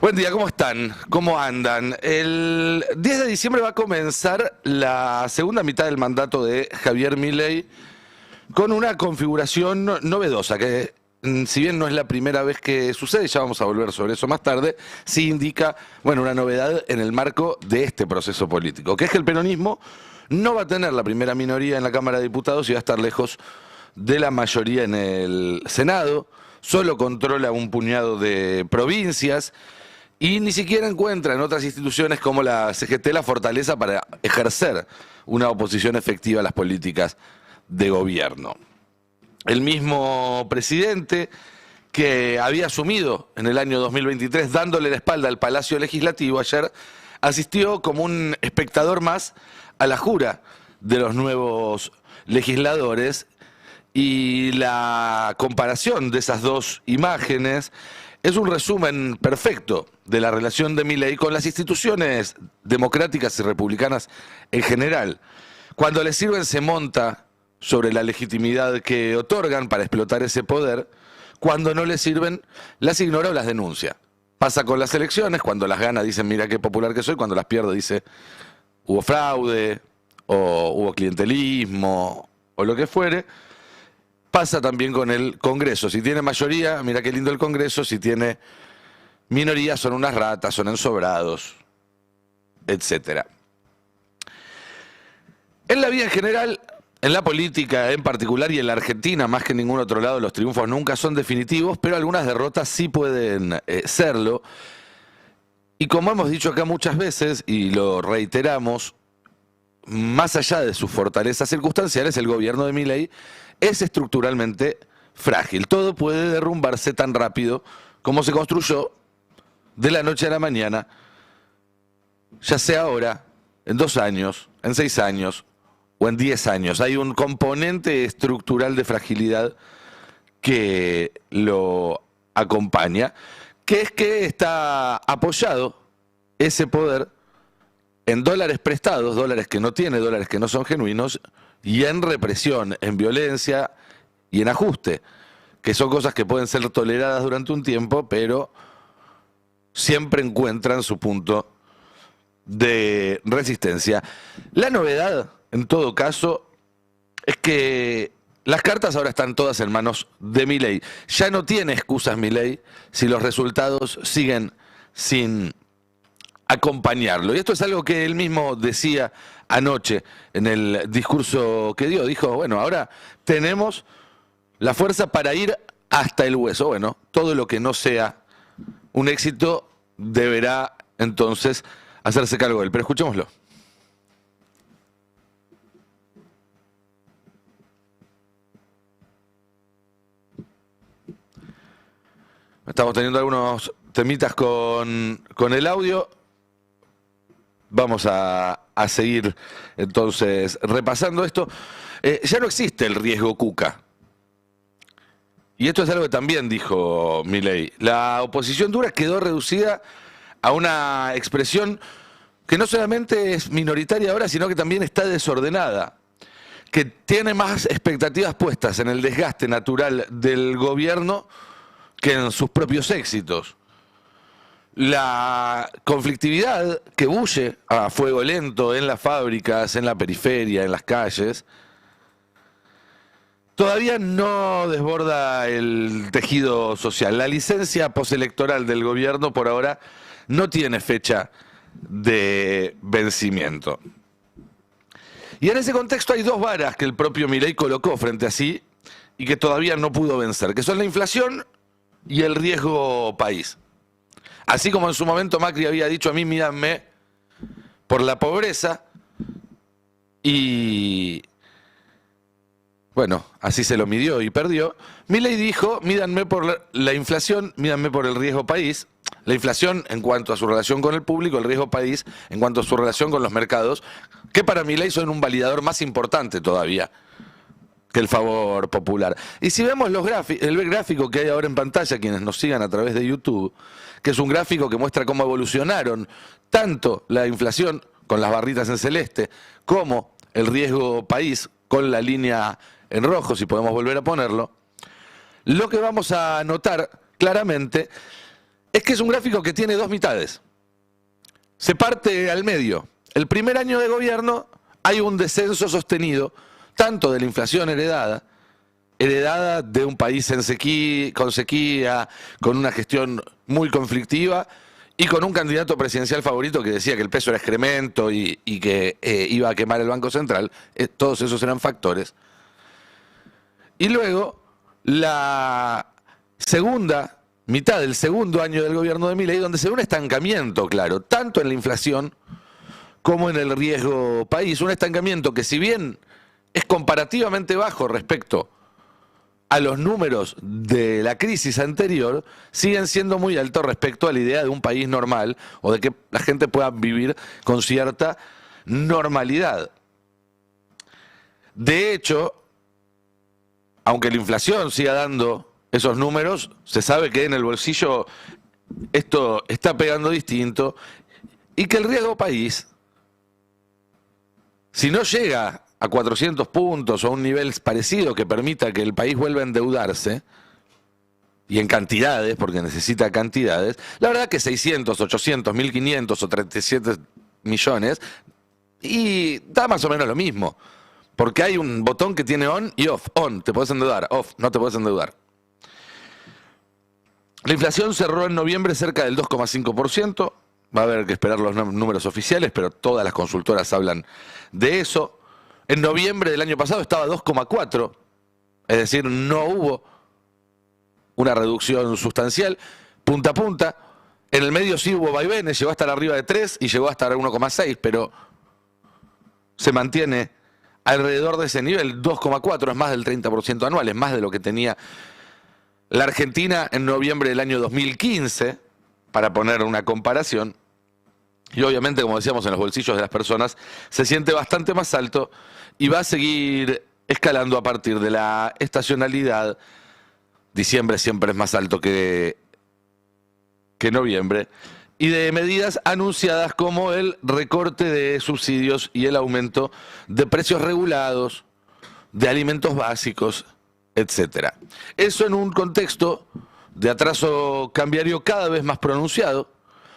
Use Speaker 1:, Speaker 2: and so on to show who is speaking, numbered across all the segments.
Speaker 1: Buen día, ¿cómo están? ¿Cómo andan? El 10 de diciembre va a comenzar la segunda mitad del mandato de Javier Milei con una configuración novedosa que, si bien no es la primera vez que sucede, ya vamos a volver sobre eso más tarde, sí indica, bueno, una novedad en el marco de este proceso político, que es que el peronismo no va a tener la primera minoría en la Cámara de Diputados y va a estar lejos de la mayoría en el Senado, solo controla un puñado de provincias y ni siquiera encuentra en otras instituciones como la CGT la fortaleza para ejercer una oposición efectiva a las políticas de gobierno. El mismo presidente que había asumido en el año 2023 dándole la espalda al Palacio Legislativo, ayer asistió como un espectador más a la jura de los nuevos legisladores y la comparación de esas dos imágenes es un resumen perfecto de la relación de Milei con las instituciones democráticas y republicanas en general. Cuando les sirven se monta sobre la legitimidad que otorgan para explotar ese poder, cuando no les sirven las ignora o las denuncia. Pasa con las elecciones, cuando las gana dicen mira qué popular que soy, cuando las pierde dice hubo fraude o hubo clientelismo o lo que fuere. Pasa también con el Congreso. Si tiene mayoría, mira qué lindo el Congreso. Si tiene minoría, son unas ratas, son ensobrados, etc. En la vida en general, en la política en particular y en la Argentina, más que en ningún otro lado, los triunfos nunca son definitivos, pero algunas derrotas sí pueden serlo. Y como hemos dicho acá muchas veces, y lo reiteramos, más allá de sus fortalezas circunstanciales, el gobierno de Milei es estructuralmente frágil. Todo puede derrumbarse tan rápido como se construyó de la noche a la mañana, ya sea ahora, en 2 años, en 6 años o en 10 años. Hay un componente estructural de fragilidad que lo acompaña, que es que está apoyado ese poder en dólares prestados, dólares que no tiene, dólares que no son genuinos, y en represión, en violencia y en ajuste, que son cosas que pueden ser toleradas durante un tiempo, pero siempre encuentran su punto de resistencia. La novedad, en todo caso, es que las cartas ahora están todas en manos de Milei. Ya no tiene excusas Milei si los resultados siguen sin acompañarlo. Y esto es algo que él mismo decía anoche en el discurso que dio. Dijo, bueno, ahora tenemos la fuerza para ir hasta el hueso. Bueno, todo lo que no sea un éxito deberá entonces hacerse cargo de él. Pero escuchémoslo. Estamos teniendo algunos temitas con el audio. Vamos a seguir entonces repasando esto. Ya no existe el riesgo Cuca. Y esto es algo que también dijo Milei. La oposición dura quedó reducida a una expresión que no solamente es minoritaria ahora, sino que también está desordenada, que tiene más expectativas puestas en el desgaste natural del gobierno que en sus propios éxitos. La conflictividad que bulle a fuego lento en las fábricas, en la periferia, en las calles, todavía no desborda el tejido social. La licencia postelectoral del gobierno por ahora no tiene fecha de vencimiento. Y en ese contexto hay 2 varas que el propio Milei colocó frente a sí y que todavía no pudo vencer, que son la inflación y el riesgo país. Así como en su momento Macri había dicho a mí, mídanme por la pobreza, y bueno, así se lo midió y perdió. Milei dijo, mídanme por la inflación, mídanme por el riesgo país. La inflación en cuanto a su relación con el público, el riesgo país en cuanto a su relación con los mercados, que para Milei son un validador más importante todavía que el favor popular. Y si vemos el gráfico que hay ahora en pantalla, quienes nos sigan a través de YouTube, que es un gráfico que muestra cómo evolucionaron tanto la inflación con las barritas en celeste, como el riesgo país con la línea en rojo, si podemos volver a ponerlo, lo que vamos a notar claramente es que es un gráfico que tiene dos mitades. Se parte al medio. El primer año de gobierno hay un descenso sostenido, tanto de la inflación heredada de un país con sequía, con una gestión muy conflictiva y con un candidato presidencial favorito que decía que el peso era excremento y que iba a quemar el Banco Central. Todos esos eran factores. Y luego, la segunda mitad del segundo año del gobierno de Milei, donde se ve un estancamiento, claro, tanto en la inflación como en el riesgo país. Un estancamiento que, si bien es comparativamente bajo respecto a los números de la crisis anterior, siguen siendo muy altos respecto a la idea de un país normal o de que la gente pueda vivir con cierta normalidad. De hecho, aunque la inflación siga dando esos números, se sabe que en el bolsillo esto está pegando distinto y que el riesgo país, si no llega a 400 puntos o a un nivel parecido que permita que el país vuelva a endeudarse, y en cantidades, porque necesita cantidades, la verdad que 600, 800, 1.500 o 37 millones, y da más o menos lo mismo, porque hay un botón que tiene on y off. On, te puedes endeudar; off, no te puedes endeudar. La inflación cerró en noviembre cerca del 2,5%, va a haber que esperar los números oficiales, pero todas las consultoras hablan de eso. En noviembre del año pasado estaba 2,4, es decir, no hubo una reducción sustancial, punta a punta. En el medio sí hubo vaivenes, llegó a estar arriba de 3 y llegó a estar 1,6, pero se mantiene alrededor de ese nivel. 2,4 es más del 30% anual, es más de lo que tenía la Argentina en noviembre del año 2015, para poner una comparación. Y obviamente, como decíamos, en los bolsillos de las personas se siente bastante más alto y va a seguir escalando a partir de la estacionalidad. Diciembre siempre es más alto que noviembre. Y de medidas anunciadas como el recorte de subsidios y el aumento de precios regulados, de alimentos básicos, etc. Eso en un contexto de atraso cambiario cada vez más pronunciado.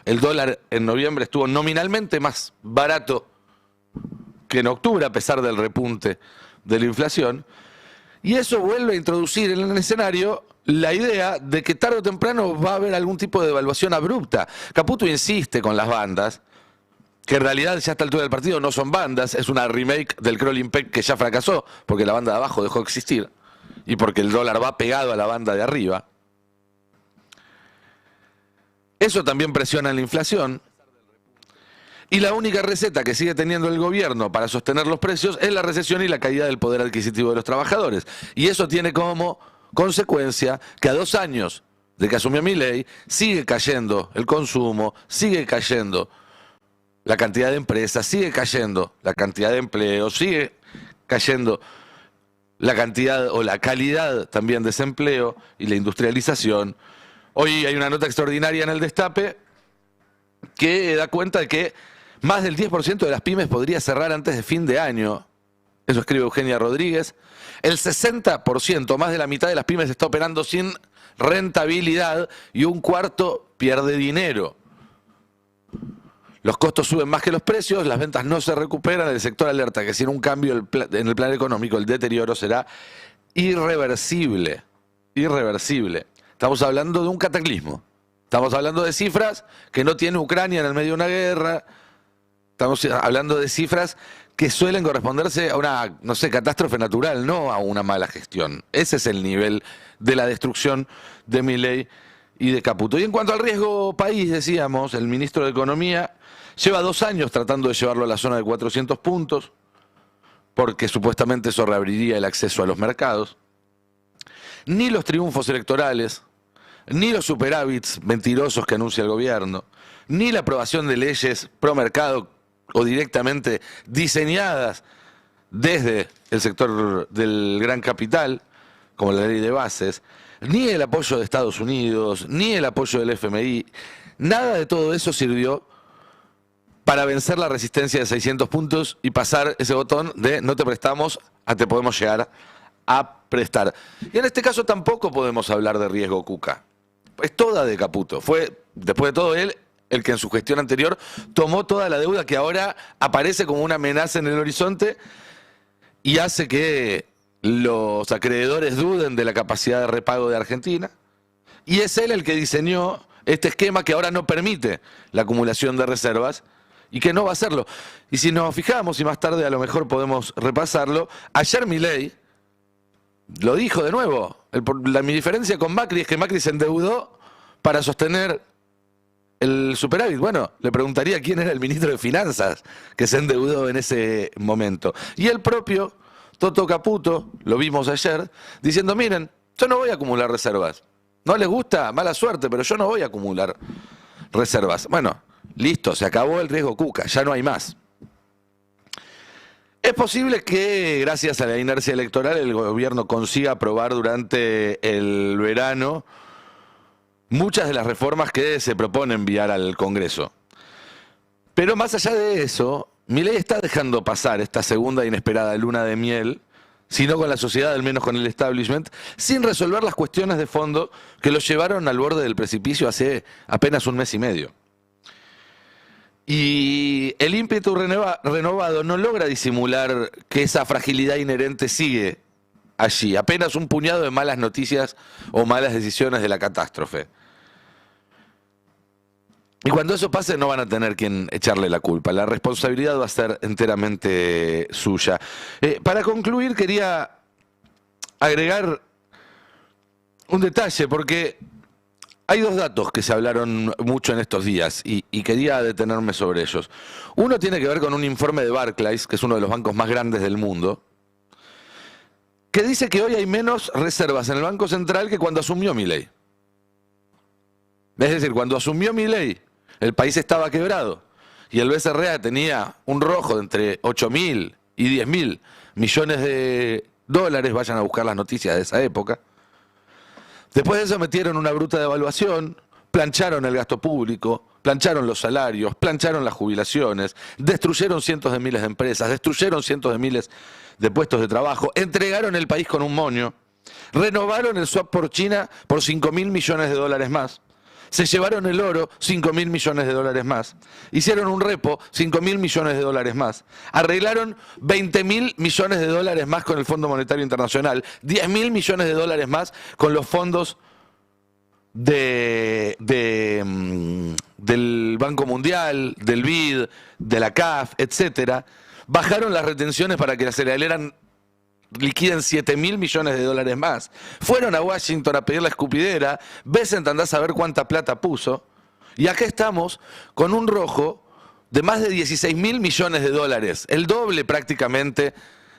Speaker 1: El dólar en noviembre estuvo nominalmente más barato que en octubre, a pesar del repunte de la inflación. Y eso vuelve a introducir en el escenario la idea de que tarde o temprano va a haber algún tipo de devaluación abrupta. Caputo insiste con las bandas, que en realidad ya a esta altura del partido no son bandas, es una remake del Crawling Peg que ya fracasó, porque la banda de abajo dejó de existir y porque el dólar va pegado a la banda de arriba. Eso también presiona la inflación. Y la única receta que sigue teniendo el gobierno para sostener los precios es la recesión y la caída del poder adquisitivo de los trabajadores. Y eso tiene como consecuencia que a 2 años de que asumió Milei sigue cayendo el consumo, sigue cayendo la cantidad de empresas, sigue cayendo la cantidad de empleo, sigue cayendo la cantidad o la calidad también de ese empleo y la industrialización. Hoy hay una nota extraordinaria en el Destape que da cuenta de que más del 10% de las pymes podría cerrar antes de fin de año. Eso escribe Eugenia Rodríguez. El 60%, más de la mitad de las pymes, está operando sin rentabilidad y un cuarto pierde dinero. Los costos suben más que los precios, las ventas no se recuperan, el sector alerta que sin un cambio en el plan económico el deterioro será irreversible. Irreversible. Estamos hablando de un cataclismo. Estamos hablando de cifras que no tiene Ucrania en el medio de una guerra. Estamos hablando de cifras que suelen corresponderse a una, no sé, catástrofe natural, no a una mala gestión. Ese es el nivel de la destrucción de Milei y de Caputo. Y en cuanto al riesgo país, decíamos, el ministro de Economía lleva 2 años tratando de llevarlo a la zona de 400 puntos, porque supuestamente eso reabriría el acceso a los mercados. Ni los triunfos electorales, ni los superávits mentirosos que anuncia el gobierno, ni la aprobación de leyes pro mercado o directamente diseñadas desde el sector del gran capital, como la ley de bases, ni el apoyo de Estados Unidos, ni el apoyo del FMI, nada de todo eso sirvió para vencer la resistencia de 600 puntos y pasar ese botón de no te prestamos a te podemos llegar a prestar. Y en este caso tampoco podemos hablar de riesgo Cuca. Es toda de Caputo. Fue después de todo él, el que en su gestión anterior tomó toda la deuda que ahora aparece como una amenaza en el horizonte y hace que los acreedores duden de la capacidad de repago de Argentina. Y es él el que diseñó este esquema que ahora no permite la acumulación de reservas y que no va a hacerlo. Y si nos fijamos, y más tarde a lo mejor podemos repasarlo, ayer Milei lo dijo de nuevo. Mi diferencia con Macri es que Macri se endeudó para sostener el superávit. Bueno, le preguntaría quién era el ministro de Finanzas que se endeudó en ese momento. Y el propio Toto Caputo, lo vimos ayer, diciendo, miren, yo no voy a acumular reservas. No les gusta, mala suerte, pero yo no voy a acumular reservas. Bueno, listo, se acabó el riesgo Cuca, ya no hay más. Es posible que, gracias a la inercia electoral, el gobierno consiga aprobar durante el verano muchas de las reformas que se propone enviar al Congreso. Pero más allá de eso, Milei está dejando pasar esta segunda inesperada luna de miel, si no con la sociedad, al menos con el establishment, sin resolver las cuestiones de fondo que lo llevaron al borde del precipicio hace apenas un mes y medio. Y el ímpetu renovado no logra disimular que esa fragilidad inherente sigue allí, apenas un puñado de malas noticias o malas decisiones de la catástrofe. Y cuando eso pase no van a tener quien echarle la culpa, la responsabilidad va a ser enteramente suya. Para concluir quería agregar un detalle, porque hay dos datos que se hablaron mucho en estos días y quería detenerme sobre ellos. Uno tiene que ver con un informe de Barclays, que es uno de los bancos más grandes del mundo, que dice que hoy hay menos reservas en el Banco Central que cuando asumió Milei. Es decir, cuando asumió Milei, el país estaba quebrado y el BCRA tenía un rojo de entre 8.000 y 10.000 millones de dólares, vayan a buscar las noticias de esa época. Después de eso metieron una bruta devaluación, plancharon el gasto público, plancharon los salarios, plancharon las jubilaciones, destruyeron cientos de miles de empresas, destruyeron cientos de miles de puestos de trabajo, entregaron el país con un moño, renovaron el swap por China por 5.000 millones de dólares más, se llevaron el oro 5.000 millones de dólares más, hicieron un repo 5.000 millones de dólares más, arreglaron 20.000 millones de dólares más con el Fondo Monetario Internacional, 10.000 millones de dólares más con los fondos del Banco Mundial, del BID, de la CAF, etcétera. Bajaron las retenciones para que la cerealera liquiden 7.000 millones de dólares más. Fueron a Washington a pedir la escupidera, Bessent andás a ver cuánta plata puso, y acá estamos con un rojo de más de 16.000 millones de dólares, el doble prácticamente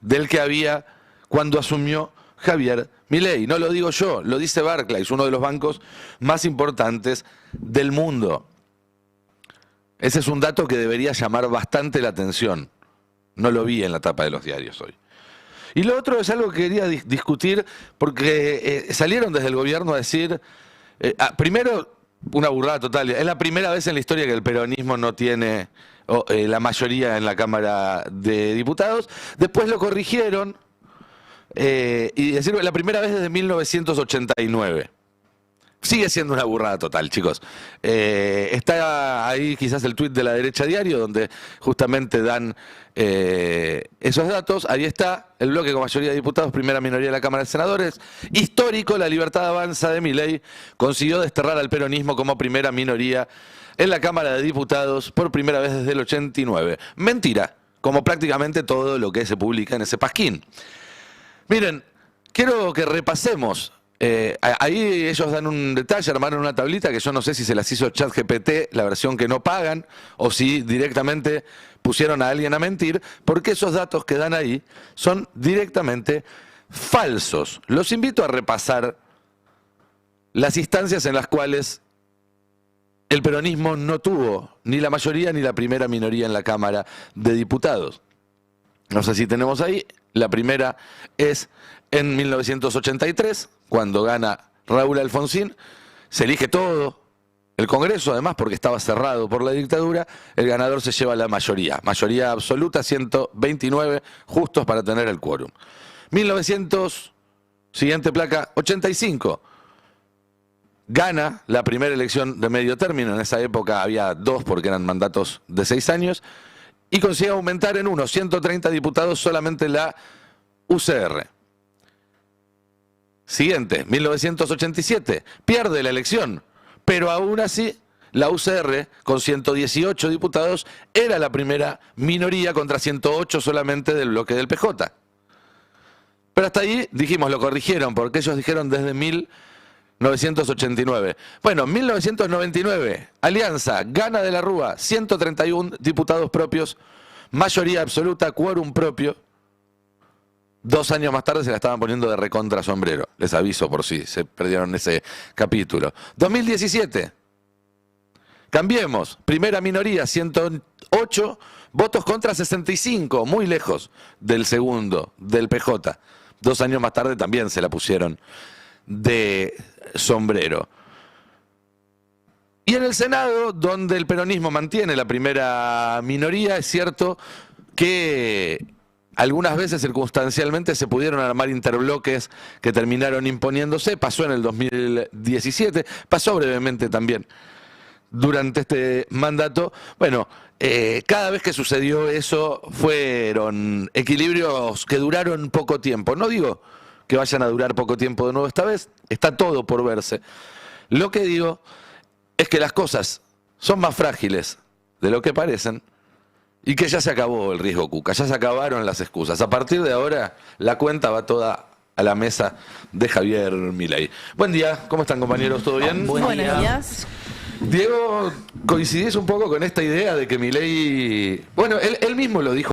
Speaker 1: del que había cuando asumió Javier Milei. No lo digo yo, lo dice Barclays, uno de los bancos más importantes del mundo. Ese es un dato que debería llamar bastante la atención. No lo vi en la tapa de los diarios hoy. Y lo otro es algo que quería discutir, porque salieron desde el gobierno a decir, primero, una burrada total. Es la primera vez en la historia que el peronismo no tiene la mayoría en la Cámara de Diputados. Después lo corrigieron, y decir, la primera vez desde 1989. Sigue siendo una burrada total, chicos. Está ahí quizás el tuit de La Derecha Diario, donde justamente dan esos datos. Ahí está el bloque con mayoría de diputados, primera minoría de la Cámara de Senadores. Histórico, la Libertad Avanza de Milei consiguió desterrar al peronismo como primera minoría en la Cámara de Diputados por primera vez desde el 89. Mentira, como prácticamente todo lo que se publica en ese pasquín. Miren, quiero que repasemos. Ahí ellos dan un detalle, armaron una tablita que yo no sé si se las hizo ChatGPT, la versión que no pagan, o si directamente pusieron a alguien a mentir, porque esos datos que dan ahí son directamente falsos. Los invito a repasar las instancias en las cuales el peronismo no tuvo ni la mayoría ni la primera minoría en la Cámara de Diputados. No sé si tenemos ahí. La primera es en 1983, cuando gana Raúl Alfonsín, se elige todo el Congreso, además porque estaba cerrado por la dictadura, el ganador se lleva la mayoría absoluta, 129 justos para tener el quórum. 1900, siguiente placa, 85, gana la primera elección de medio término. En esa época había 2 porque eran mandatos de 6 años. Y consigue aumentar en 130 diputados solamente la UCR. Siguiente, 1987, pierde la elección, pero aún así la UCR, con 118 diputados, era la primera minoría contra 108 solamente del bloque del PJ. Pero hasta ahí, dijimos, lo corrigieron, porque ellos dijeron desde 1989. Bueno, 1999, Alianza gana de la Rúa, 131 diputados propios, mayoría absoluta, quórum propio. 2 años más tarde se la estaban poniendo de recontra sombrero. Les aviso por si se perdieron ese capítulo. 2017. Cambiemos. Primera minoría, 108 votos contra 65. Muy lejos del segundo, del PJ. 2 años más tarde también se la pusieron de sombrero. Y en el Senado, donde el peronismo mantiene la primera minoría, es cierto que algunas veces circunstancialmente se pudieron armar interbloques que terminaron imponiéndose. Pasó en el 2017, pasó brevemente también durante este mandato. Bueno, cada vez que sucedió eso fueron equilibrios que duraron poco tiempo. No digo que vayan a durar poco tiempo de nuevo esta vez, está todo por verse. Lo que digo es que las cosas son más frágiles de lo que parecen y que ya se acabó el riesgo Cuca, ya se acabaron las excusas. A partir de ahora la cuenta va toda a la mesa de Javier Milei. Buen día, ¿cómo están compañeros? ¿Todo bien?
Speaker 2: Buenos días.
Speaker 1: Diego, ¿coincidís un poco con esta idea de que Milei, bueno, él mismo lo dijo